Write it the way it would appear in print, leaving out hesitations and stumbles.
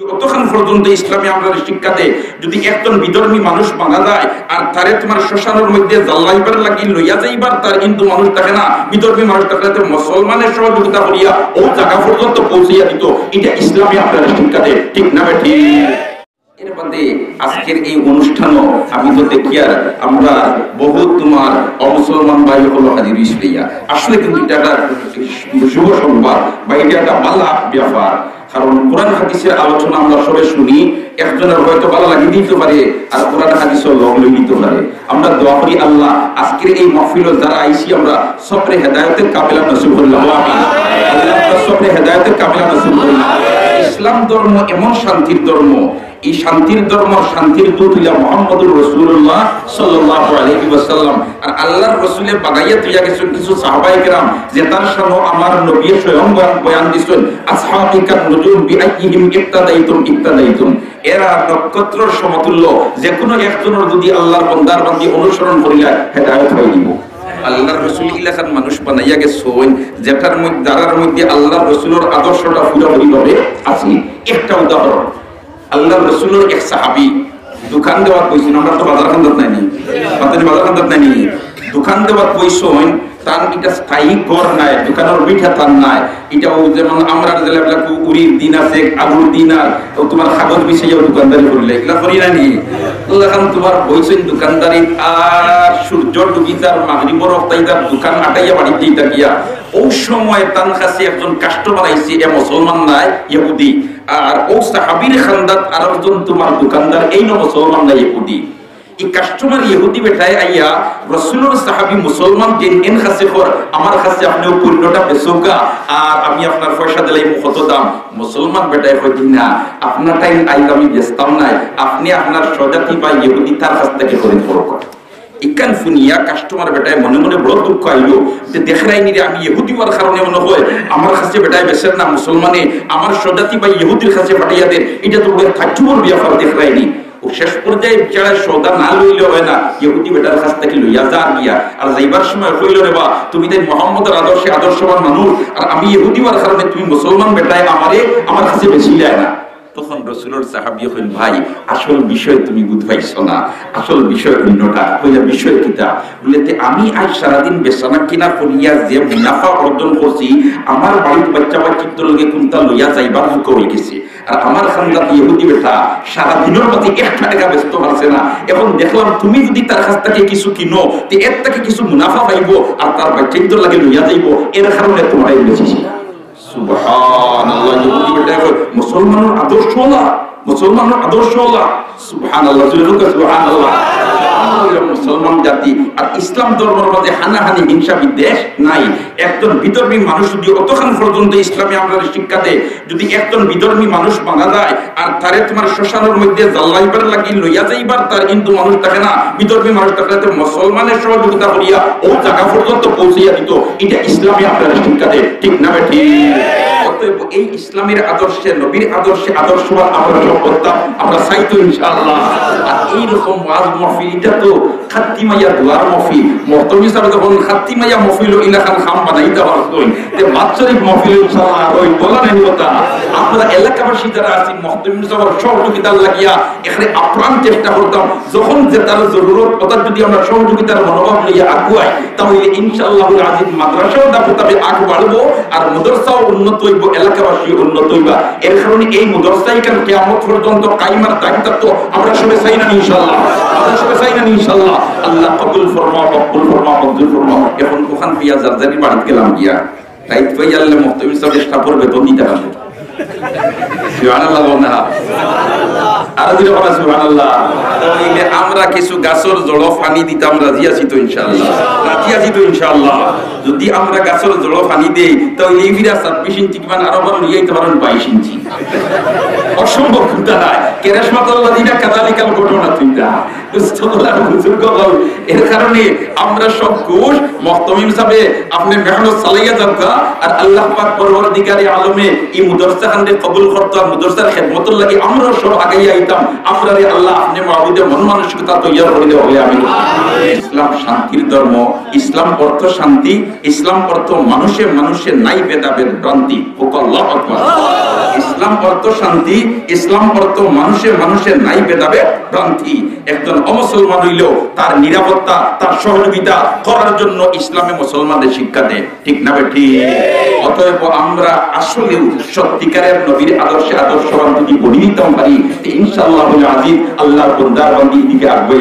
কতক্ষণ পর্যন্ত ইসলামী আমরা শিক্ষাতে যদি একজন বিধর্মী মানুষ মারা যায় আর তারে তোমার শ্মশানের মধ্যে জ্বালাইবার লাগি লইয়া যাইবার তার কিন্তু মানুষ থাকে না, বিধর্মী মানুষ থাকলে মুসলমানের সহযোগিতা করিয়া ও জায়গা পর্যন্ত পৌঁছিয়া দিত। এটা ইসলামী আপনার শিক্ষাতে, ঠিক না বেঠি? এর বাদে আজকের এই অনুষ্ঠানও আমি তো দেখি আর আমরা বহু তোমার অমুসলমান ভাই হলো হাজির ইসলাইয়া। আসলে কিন্তু এটা একটা শুভ সংবাদ বা এটা একটা ভালো ব্যাপার, কারণ কোরআন হাদিসের আলোচনা আমরা সবাই শুনি, একজনের হয়তো ভালো লাগিয়ে দিতে পারে আর কোরআন হাদিসও লগ লই দিতে পারে। আমরা দোয়া করি আল্লাহ আজকের এই মাহফিল যারা আইছি আমরা সবরে হেদায়েতের কাবিলা নসিব করলাম, আল্লাহ সবরে হেদায়েতের কাবিলা নসিব করলাম। ইসলাম ধর্ম এমন শান্তির ধর্ম, এই শান্তির ধর্ম শান্তির দূত হইলা মুহাম্মদুর রাসূলুল্লাহ সাল্লাল্লাহু আলাইহি ওয়াসাল্লাম। আর আল্লাহর রাসূলের বাগাইয়া দিয়া গেছেন কিছু সাহাবায়ে কেরাম যে তার সানো আমার নবী স্বয়ং বয়ান দিছেন, আসহাবিকান নুজুম বিআইহিম ইক্তাদাইতুম, এরা নক্ষত্রের সমতুল্য, যে কোনো একজনের যদি আল্লাহর বান্দার বান্দি অনুসরণ করিলা হেদায়েত হয়ে দিব। আল্লাহর রাসূল ইলাখান মানুষ বানাইয়া গেছেন যেটার মধ্যে যারার মধ্যে আল্লাহর রাসূলের আদর্শটা পুরোপুরি ভাবে আছে। একটা উদাহরণ, আল্লাহর রাসূলের এক সাহাবী দোকান দেওয়ার কইছেন, আমরা তো বাজার খান্দাত নাইনি, বাজার খান্দাত নাইনি, দোকান দেওয়ার কইছেন তার এটা স্থায়ী ঘর নাই, দোকানের মিঠা তার নাই। এটাও যেমন আমরা জেলাগুলা উড়ির দিন আছে, আলুর দিন আর তোমার কাগজ বিছাইয়াও দোকানদারি করলে এগুলা করি না নি। এখন তোমার বইছেন দোকানদারি আর সূর্য ডুবি তার মাগরিবর অবস্থায় তার দোকান আটাইয়া বাড়িতে গিয়া ওই সময় তার কাছে একজন কাস্টমার আইছে, এ মুসলমান নাই ইহুদি, আর ও সাহাবীর খানদাত আর একজন তোমার দোকানদার এই ন মুসলমান নাই ইহুদি। এই কাস্টমার ইহুদি বেটায় আইয়া রাসূলের সাহাবী মুসলমান দিন এন কাছে কর আমার কাছে আপনি পণ্যটা বেচোগা আর আমি আপনার পয়সা দিলাই কত দাম। মুসলমান বেটায় কইদিন না আপনার টাইম আইল আমি বেচতাম নাই, আপনি আপনার স্বজাতি বা ইহুদি তার কাছ থেকে খরিদ করো। ইকান ফুনিয়া কাস্টমার বেটায় মনে মনে বড় দুঃখ আইলো যে দেখরাই নি আমি ইহুদি হওয়ার কারণে মনে হয় আমার কাছে বেটায় বেচেন না, মুসলমানে আমার স্বজাতি বা ইহুদির কাছে পাঠাইয়া দেন, এটা তো বলে থাকছুবর ব্যাপার দেখরাই নি। ও শেষ পর্যায়ে বেচারা সৌদা না লইলে হয় না, ইহুদি বেটার কাছ থেকে লইয়া যা গিয়া আর যাইবার সময় কইল রে বা তুমি তাই মুহাম্মদের আদর্শে আদর্শবান মানুষ আর আমি ইহুদি হওয়ার কারণে তুমি মুসলমান বেটায় আমার কাছে বেশি যায় না। তখন রাসূলের সাহাবী কইল ভাই আসল বিষয় তুমি বুঝাইছো না, আসল বিষয় অন্যটা। কইলা বিষয় কিটা? বলেতে আমি আজ সারাদিন বেচানা কিনা করিয়া যে মুনাফা অর্জন করছি আমার বাড়ির বাচ্চা বাচ্চাদের লগে কোনটা লইয়া যাইবার যোগ্য হয়ে গেছে, আর আমার খানদাত ইহুদি বেটা সারাদিনের মধ্যে 1 টাকা বেচতে পারছে না। এখন দেখলাম তুমি যদি তার কাছ থেকে কিছু কিনো তে এর থেকে কিছু মুনাফা পাইবো আর তার বাচ্চাদের লাগে লইয়া যাইবো, এর কারণে তোমার বেচেছি। সুবহানাল্লাহ, ইহুদি বেটা মুসলমানের আদর্শ না, মুসলমানের আদর্শ না। সুবহানাল্লাহ, সুবহানাল্লাহ। মুসলমান জাতি আর ইসলাম ধর্মের মধ্যে হানাহানি হিংসা বিদ্বেষ নাই। একজন বিধর্মী মানুষ যদি অতক্ষণ পর্যন্ত ইসলামী আমরা শিক্ষাতে যদি একজন বিধর্মী মানুষ মারা যায় আর তারে তোমার শ্মশানের মধ্যে জ্বালাইবার লাগি লইয়া যাইবার তার কিন্তু মানুষ থাকে না, বিধর্মী মানুষ থাকলে মুসলমানের সহযোগিতা করিয়া ও জায়গা পর্যন্ত পৌঁছিয়া দিত। এটা ইসলামী আপনার শিক্ষাতে, ঠিক না বেঠি? এই ইসলামের আদর্শে নবীর আদর্শে আদর্শবান আমরা সব করতাম, আমরা চাইতো ইনশাআল্লাহ। আর এইরকম ওয়াজ মাহফিল এটা তো খাত্তিমাইয়া দুয়ার মাহফিল, মহতমি সাহেব যখন খাত্তিমাইয়া মাহফিল ইলাকার খাম বানাইতে পারতেন তে বাৎসরিক মাহফিল ইনশাআল্লাহ ওই বলা নেই কথা। আমরা এলাকাবাসী যারা আছি মহতমি সাহেবের সহযোগিতা লাগিয়া এখানে আপ্রাণ চেষ্টা করতাম, যখন যে তার জরুরত কথা যদি আমরা সহযোগিতার মনোভাব লইয়া আগুয়াই তাহলে ইনশাআল্লাহুল আজিজ মাদ্রাসাও দাপতাবে আগ বাড়বো আর মাদ্রাসাও উন্নত হইব, এলাকাবাসী উন্নত হইবা। এর কারণে এই মাদ্রাসা এখানে কিয়ামত পর্যন্ত কায়েমের দায়িত্ব তো আমরা সবাই চাই না ইনশাআল্লাহ, আমরা সবাই চাই না ইনশাআল্লাহ। আল্লাহ কবুল ফরমাও, কবুল ফরমাও, কবুল ফরমাও। এখন ওখান পিয়া জারজারি বাড়িতে গেলাম গিয়া তাই তো আল্লাহ মুহতামিম সাহেব চেষ্টা করবে তো নিতে পারবে। সুবহানাল্লাহ বলনা আর দিলে বলা সুবহানাল্লাহ। তাহলে আমরা কিছু গাছের জড় পানি দিতাম রাজি আছি তো ইনশাআল্লাহ, রাজি আছি তো ইনশাআল্লাহ। যদি আমরা গাছের জড় পানি দেই তাহলে এই বিরা 26 ইঞ্চি কিমান আরো বড় নিয়ে যেতে পারেন 22 ইঞ্চি। অসম্ভব কথা নয়, কেরাশমাতুল্লাযিনা কাযালিকাল ঘটনা তুইটা বুঝতোলার বুজুর্গ হল। এর কারণে আমরা সব কুশ মুহতামিম সাহেব আপনি মেহনত চালাইয়া যাওয়া আর আল্লাহ পাক পরবর্তীকারী আলমে এই মুদরসা খানকে কবুল করতে আর মুদরসার খেদমতের লাগি আমরা সব আগাইয়া আইতাম। আমরা রে আল্লাহ আপনি মাহবুবে মন মানসিকতা তৈরি করে দেওয়া বলে আমি। ইসলাম শান্তির ধর্ম, ইসলাম অর্থ শান্তি, ইসলাম অর্থ মানুষে মানুষে নাই ভেদাভেদ ভ্রান্তি। আল্লাহু আকবার। ইসলাম অর্থ শান্তি, ইসলাম অর্থ মানুষে মানুষে নাই ভেদাভেদ ভ্রান্তি। একজন অমুসলমান হইলেও তার নিরাপত্তা, তার সহযোগিতা করার জন্য ইসলামে মুসলমানদের শিক্ষা দেয়, ঠিক না বেঠি? অতএব আমরা আসলে সত্যিকারের নবীর আদর্শে আদর্শবান যদি বলি নিতে পারি ইনশাআল্লাহ আজিজ আল্লাহর বান্দার বান্দি দিকে আগবে।